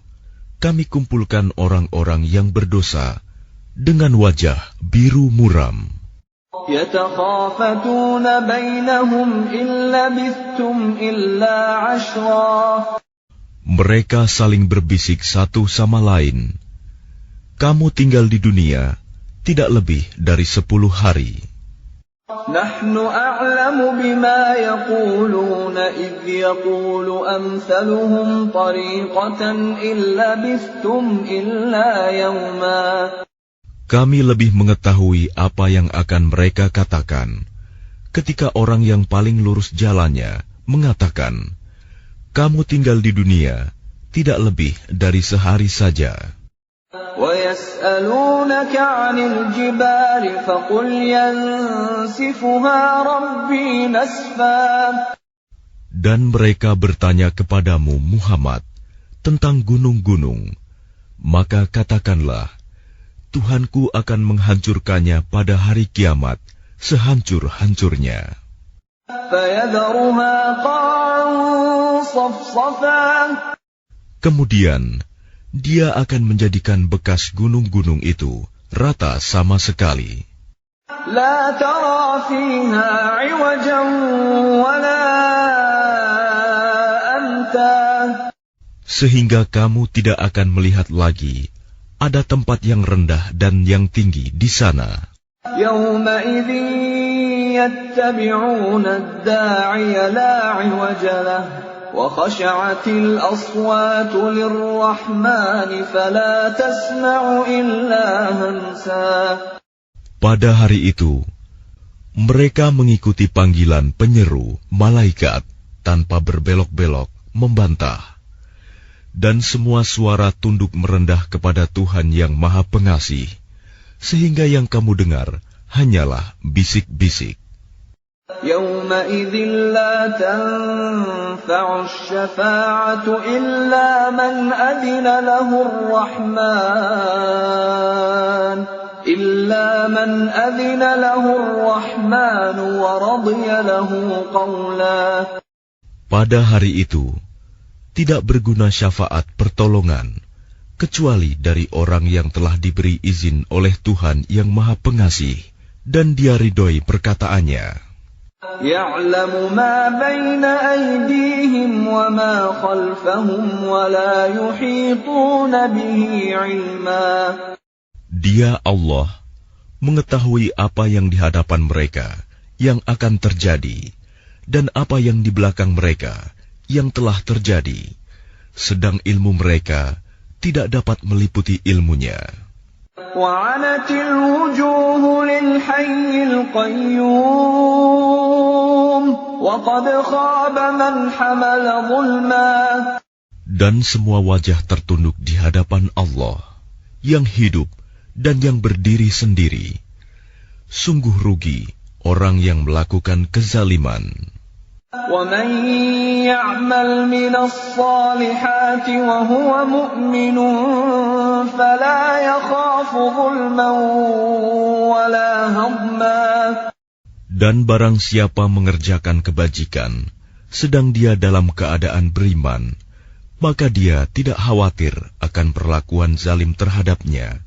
S3: kami kumpulkan orang-orang yang berdosa dengan wajah biru muram.
S2: Yatakhafatuna bainahum illa labithtum illa 'ashra.
S3: Mereka saling berbisik satu sama lain, kamu tinggal di dunia tidak lebih dari 10 hari.
S2: Nahnu a'lamu bima yaquluna idh yaqulu amthaluhum tariqatan illa labithtum illa yawma.
S3: Kami lebih mengetahui apa yang akan mereka katakan ketika orang yang paling lurus jalannya mengatakan, kamu tinggal di dunia tidak lebih dari sehari saja.
S2: وَيَسْأَلُونَكَ عَنِ الْجِبَالِ فَقُلْ يَنسِفُهَا رَبِّي نَسْفًا.
S3: Dan mereka bertanya kepadamu, Muhammad, tentang gunung-gunung, maka katakanlah, Tuhanku akan menghancurkannya pada hari kiamat sehancur-hancurnya. Kemudian, dia akan menjadikan bekas gunung-gunung itu rata sama sekali.
S2: La tara fiha 'iwajan wala amta.
S3: Sehingga kamu tidak akan melihat lagi ada tempat yang rendah dan yang tinggi di sana.
S2: Yawma idzin yattabi'una ad-da'iya la 'iwaja lahu wa khashi'atil aswatu lir-rahmani fala tasma'u illa hamsa.
S3: Pada hari itu, mereka mengikuti panggilan penyeru malaikat tanpa berbelok-belok membantah. Dan semua suara tunduk merendah kepada Tuhan yang Maha Pengasih, sehingga yang kamu dengar hanyalah bisik-bisik.
S2: Yawma idzin la tanfa'u asy-syafa'atu illa man adzina lahu ar-Rahman wa radiya lahu qawla.
S3: Pada hari itu, tidak berguna syafaat pertolongan, kecuali dari orang yang telah diberi izin oleh Tuhan yang Maha Pengasih, dan dia ridhoi perkataannya.
S2: Ya'lamu ma baina aydihim wa ma khalfahum wa la yuhituna bihi 'ilma.
S3: Dia Allah mengetahui apa yang di hadapan mereka, yang akan terjadi dan apa yang di belakang mereka yang telah terjadi, sedang ilmu mereka tidak dapat meliputi ilmunya.
S2: وعنت الوجوه للحي القيوم وقد خاب من حمل ظلما.
S3: Dan semua wajah tertunduk di hadapan Allah yang hidup dan yang berdiri sendiri. Sungguh rugi orang yang melakukan kezaliman.
S2: وَمَن يَعْمَلْ مِنَ الصَّالِحَاتِ وَهُوَ مُؤْمِنٌ فَلَا يَخَافُ ظُلْمًا وَلَا هَضْمًا.
S3: Dan barang siapa mengerjakan kebajikan, sedang dia dalam keadaan beriman, maka dia tidak khawatir akan perlakuan zalim terhadapnya,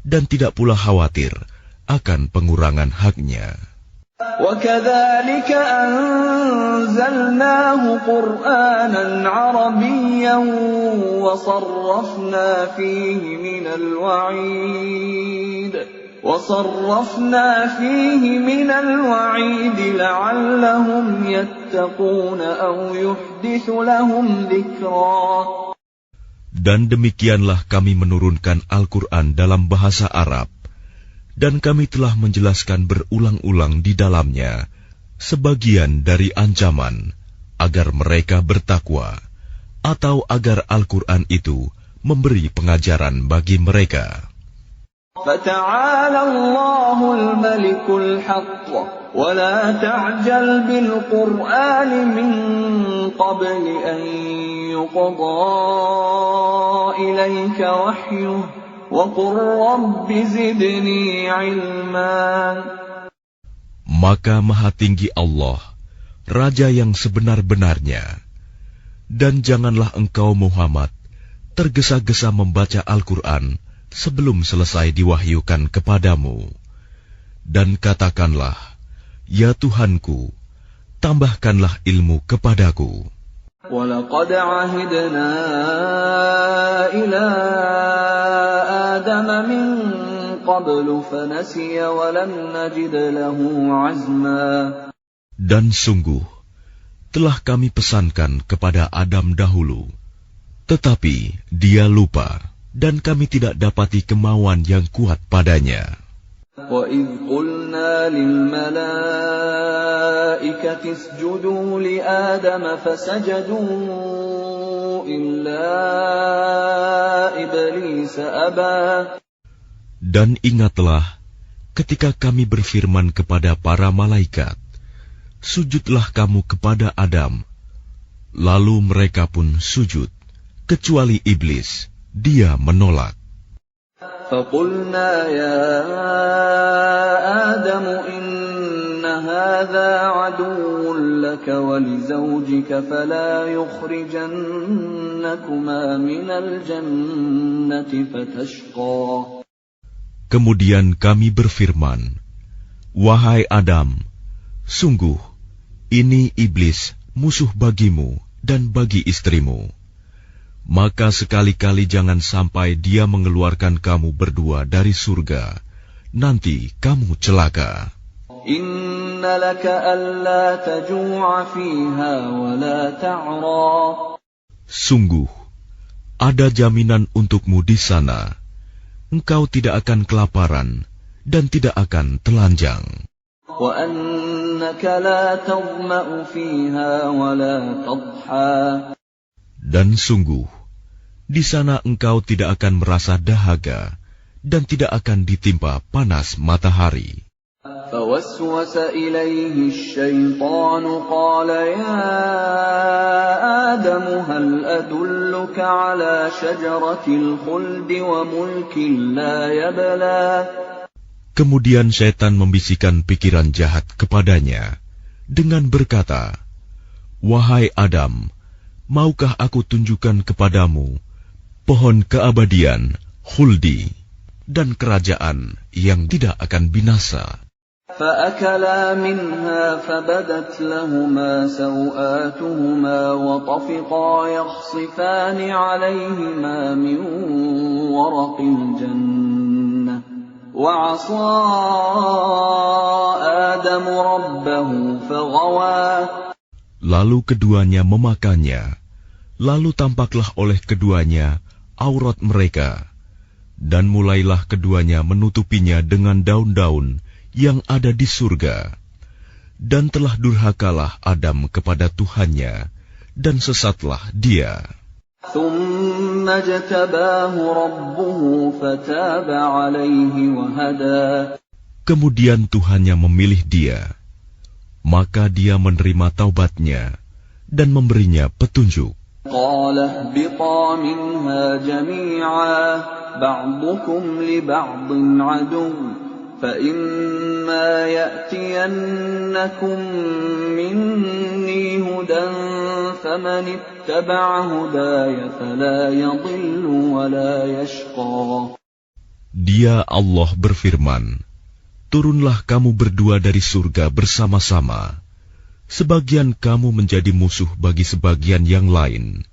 S3: dan tidak pula khawatir akan pengurangan haknya.
S2: وَكَذَلِكَ أَنزَلْنَاهُ قُرْآنًا عَرَبِيًّا وَصَرَّفْنَا فِيهِ مِنَ الْوَعِيدِ لَعَلَّهُمْ يَتَّقُونَ أَوْ يُحْدِثُ لَهُمْ ذِكْرًا.
S3: Dan demikianlah kami menurunkan Al-Quran dalam bahasa Arab, dan kami telah menjelaskan berulang-ulang di dalamnya sebagian dari ancaman agar mereka bertakwa, atau agar Al-Quran itu memberi pengajaran bagi mereka.
S2: فَتَعَالَى اللَّهُ الْمَلِكُ الْحَقُّ وَلَا تَعْجَلْ بِالْقُرْآنِ مِنْ قَبْلِ أَنْ يُقْضَى إِلَيْكَ وَحْيُهُ وَقُلْ رَبِّ زِدْنِي عِلْمًا.
S3: Maka Maha Tinggi Allah, Raja yang sebenar-benarnya, dan janganlah engkau Muhammad tergesa-gesa membaca Al-Quran sebelum selesai diwahyukan kepadamu. Dan katakanlah, ya Tuhanku, tambahkanlah ilmu kepadaku.
S2: وَلَقَدْ عَهِدْنَا إِلَىٰ آدَمَ مِن قَبْلُ فَنَسِيَ وَلَمْ نَجِدْ لَهُ عَزْمًا.
S3: Dan sungguh, telah kami pesankan kepada Adam dahulu, tetapi dia lupa, dan kami tidak dapati kemauan yang kuat padanya.
S2: وَإِذْ قُلْنَا لِلْمَلَائِكَةِ اسْجُدُوا لِآدَمَ فَسَجَدُوا إِلَّا إِبْلِيسَ أَبَى.
S3: Dan ingatlah ketika kami berfirman kepada para malaikat, sujudlah kamu kepada Adam. Lalu mereka pun sujud, kecuali iblis, dia menolak.
S2: فَقُلْنَا يَا آدَمُ إِنَّ هَذَا عَدُوٌّ لَكَ وَلِزَوْجِكَ فَلَا يُخْرِجَنَّكُمَا مِنَ الْجَنَّةِ فَتَشْقَى.
S3: Kemudian kami berfirman, wahai Adam, sungguh ini iblis musuh bagimu dan bagi istrimu. Maka sekali-kali jangan sampai dia mengeluarkan kamu berdua dari surga, nanti kamu celaka.
S2: Inna laka alla taju'a fiha wa la ta'ra.
S3: Sungguh, ada jaminan untukmu di sana. Engkau tidak akan kelaparan dan tidak akan telanjang.
S2: Wa annaka la tadma'u fiha wa la tadha.
S3: Dan sungguh, di sana engkau tidak akan merasa dahaga dan tidak akan ditimpa panas matahari.
S2: فَوَسْوَسَ إِلَيْهِ الشَّيْطَانُ قَالَ يَا آدَمُ هَلْ أَدُلُّكَ عَلَى شَجَرَةِ الْخُلْدِ وَمُلْكٍ لَا يَبْلَى.
S3: Kemudian setan membisikkan pikiran jahat kepadanya dengan berkata, wahai Adam, maukah aku tunjukkan kepadamu pohon keabadian, khuldi, dan kerajaan yang tidak akan binasa.
S2: فَأَكَلَا مِنْهَا فَبَدَتْ لَهُمَا سَوْآتُهُمَا وَطَفِقَا يَخْصِفَانِ عَلَيْهِمَا مِنْ وَرَقِ الْجَنَّةِ وَعَصَىٰ آدم ربه فغوى.
S3: Lalu keduanya memakannya. Lalu tampaklah oleh keduanya aurat mereka. Dan mulailah keduanya menutupinya dengan daun-daun yang ada di surga. Dan telah durhakalah Adam kepada Tuhannya, dan sesatlah dia.
S2: ثم اجتباه ربه فتاب عليه وهدى.
S3: Kemudian Tuhannya memilih dia, maka dia menerima taubatnya dan memberinya petunjuk.
S2: قال اهبطا منها جميعا بعضكم لبعض عدو فإما يأتينكم مني هدى فمن اتبع هداي فلا يضل ولا يشقى.
S3: Dia Allah berfirman, turunlah kamu berdua dari surga bersama-sama. Sebagian kamu menjadi musuh bagi sebagian yang lain.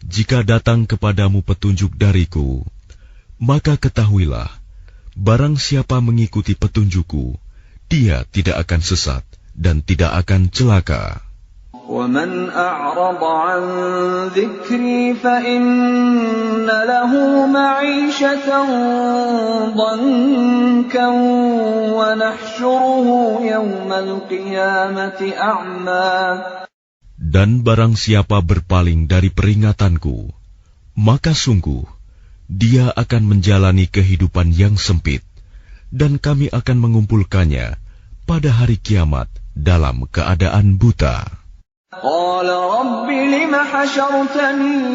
S3: Jika datang kepadamu petunjuk dariku, maka ketahuilah, barang siapa mengikuti petunjukku, dia tidak akan sesat dan tidak akan celaka.
S2: وَمَنْ أَعْرَضَ عَنْ ذِكْرِي فَإِنَّ لَهُ مَعِيشَةً ضَنكًا وَنَحْشُرُهُ يَوْمَ الْقِيَامَةِ أَعْمَى.
S3: Dan barang siapa berpaling dari peringatanku, maka sungguh dia akan menjalani kehidupan yang sempit, dan kami akan mengumpulkannya pada hari kiamat dalam keadaan buta.
S2: قال رب لم حشرتني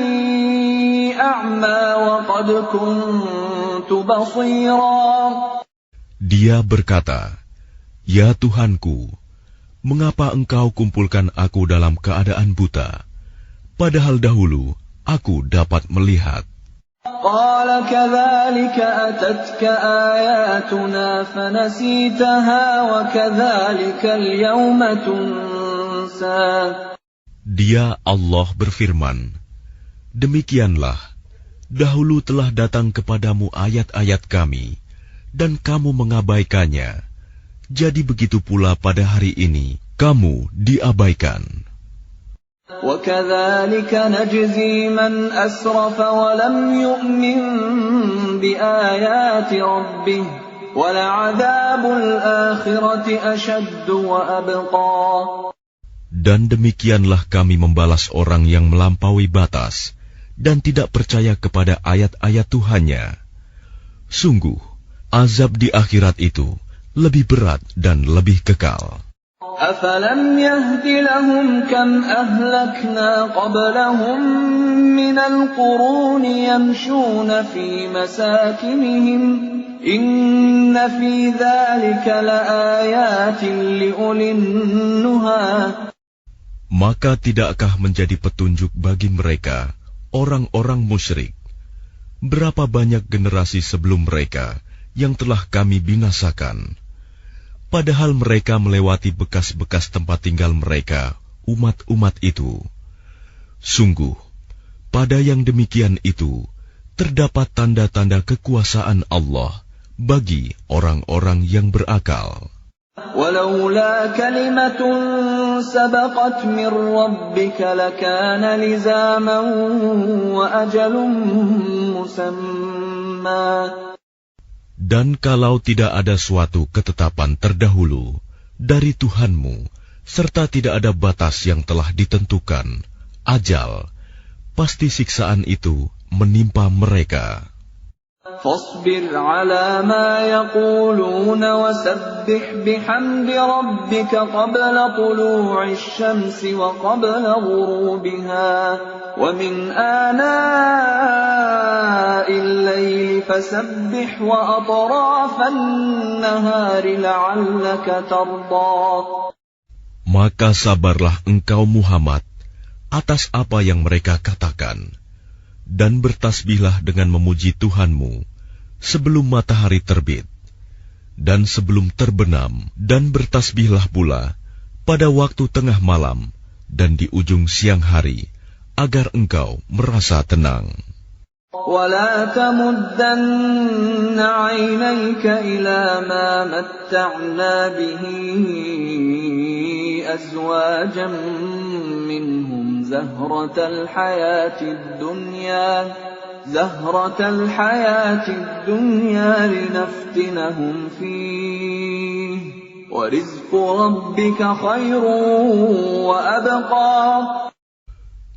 S2: أعمى وقد كنت بصيرا.
S3: Dia berkata, ya Tuhanku, mengapa engkau kumpulkan aku dalam keadaan buta, padahal dahulu aku dapat melihat.
S2: قال كذلك أتتك آياتنا فنسيتها وكذلك اليوم تنسى.
S3: Dia Allah berfirman, demikianlah, dahulu telah datang kepadamu ayat-ayat kami, dan kamu mengabaikannya. Jadi begitu pula pada hari ini, kamu diabaikan.
S2: وَكَذَلِكَ نَجْزِي مَنْ أَسْرَفَ وَلَمْ يُؤْمِنْ بِآيَاتِ رَبِّهِ وَلَعَذَابُ الْآخِرَةِ أَشَدُّ وَأَبْقَى.
S3: Dan demikianlah kami membalas orang yang melampaui batas dan tidak percaya kepada ayat-ayat Tuhannya. Sungguh, azab di akhirat itu lebih berat dan lebih kekal.
S2: أَفَلَمْ يَهْدِ لَهُمْ كَمْ أَهْلَكْنَا قَبْلَهُمْ مِنَ الْقُرُونِ يَمْشُونَ فِي مَسَاكِنِهِمْ إِنَّ فِي ذَلِكَ لَآيَاتٍ لِأُولِي النُّهَى.
S3: Maka tidakkah menjadi petunjuk bagi mereka, orang-orang musyrik, berapa banyak generasi sebelum mereka yang telah kami binasakan, padahal mereka melewati bekas-bekas tempat tinggal mereka, umat-umat itu. Sungguh, pada yang demikian itu, terdapat tanda-tanda kekuasaan Allah bagi orang-orang yang berakal.
S2: وَلَوْلَا كَلِمَةٌ سَبَقَتْ مِنْ رَبِّكَ لَكَانَ لِزَامًا وَأَجَلٌ مُّسَمًّى. Dan kalau tidak ada suatu ketetapan terdahulu dari Tuhanmu, serta tidak ada batas yang telah ditentukan, ajal, pasti siksaan itu menimpa mereka. فاصبر على ما يقولون وسبح بحمد ربك قبل طلوع الشمس وقبل غروبها ومن آناء الليل فسبح وأطراف النهار لعلك ترضى.
S3: Maka sabarlah engkau Muhammad atas apa yang mereka katakan, dan bertasbihlah dengan memuji Tuhanmu sebelum matahari terbit dan sebelum terbenam, dan bertasbihlah pula pada waktu tengah malam dan di ujung siang hari, agar engkau merasa tenang.
S2: ولا تمدن عينيك إلى ما متعنا به أزواجا منهم زهرة الحياة الدنيا لنفتنهم فيه وَرِزْقُ رَبِّكَ خَيْرٌ وَأَبْقَى.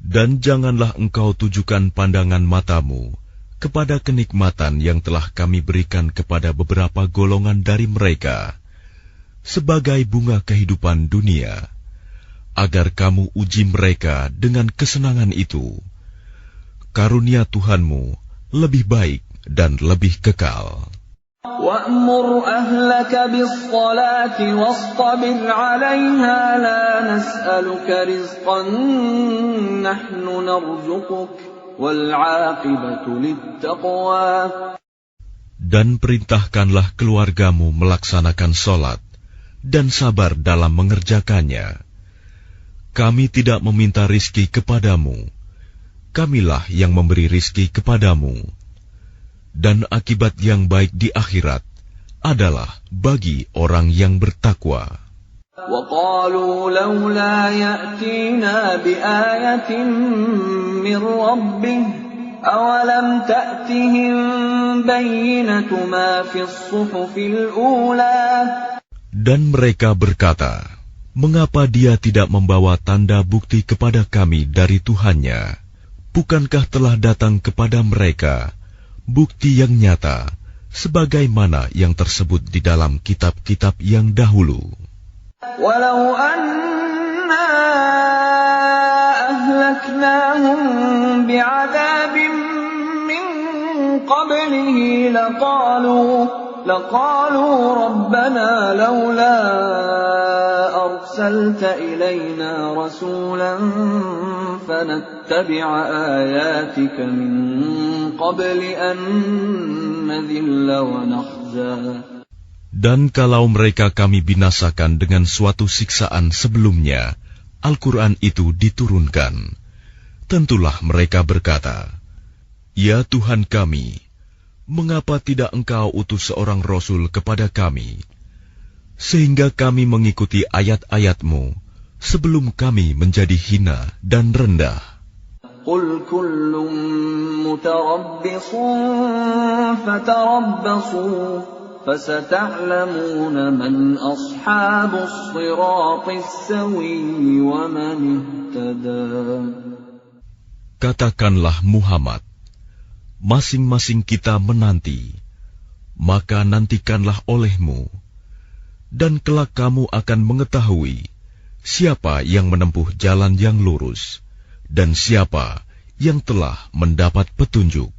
S3: Dan janganlah engkau tujukan pandangan matamu kepada kenikmatan yang telah kami berikan kepada beberapa golongan dari mereka sebagai bunga kehidupan dunia, agar kamu uji mereka dengan kesenangan itu. Karunia Tuhanmu lebih baik dan lebih kekal.
S2: وَأْمُرْ أَهْلَكَ بِالصَّلَاةِ وَاصْطَبِرْ عَلَيْهَا لَا نَسْأَلُكَ رِزْقًا نَحْنُ نَرْزُقُكَ وَالْعَاقِبَةُ لِلتَّقْوَى.
S3: Dan perintahkanlah keluargamu melaksanakan sholat dan sabar dalam mengerjakannya. Kami tidak meminta rizki kepadamu, kamilah yang memberi rizki kepadamu. Dan akibat yang baik di akhirat adalah bagi orang yang bertakwa.
S2: وَقَالُوا لَوْلَا يَأْتِينَا بِآيَةٍ مِّن رَّبِّهِ أَوَلَمْ تَأْتِهِم بَيِّنَةُ مَا فِي الصُّحُفِ الْأُولَى.
S3: Dan mereka berkata, mengapa dia tidak membawa tanda bukti kepada kami dari Tuhannya? Bukankah telah datang kepada mereka bukti yang nyata, sebagaimana yang tersebut di dalam kitab-kitab yang dahulu.
S2: Walau anna ahlaknahum bi'adzabin min qablihi laqalu rabbana laula arsalta ilayna rasulan فنتبع آياتك من قبل أن نذل ونخزى.
S3: Dan kalau mereka kami binasakan dengan suatu siksaan sebelumnya, Al-Quran itu diturunkan, tentulah mereka berkata, Ya Tuhan kami, mengapa tidak Engkau utus seorang Rasul kepada kami, sehingga kami mengikuti ayat-ayat-Mu, sebelum kami menjadi hina dan rendah.
S2: Qul kullun mutarabbisun fatarabbasu fasata'lamuna man ashabus siratis sawiyyi wa man ihtada.
S3: Katakanlah Muhammad, masing-masing kita menanti, maka nantikanlah olehmu, dan kelak kamu akan mengetahui siapa yang menempuh jalan yang lurus, dan siapa yang telah mendapat petunjuk.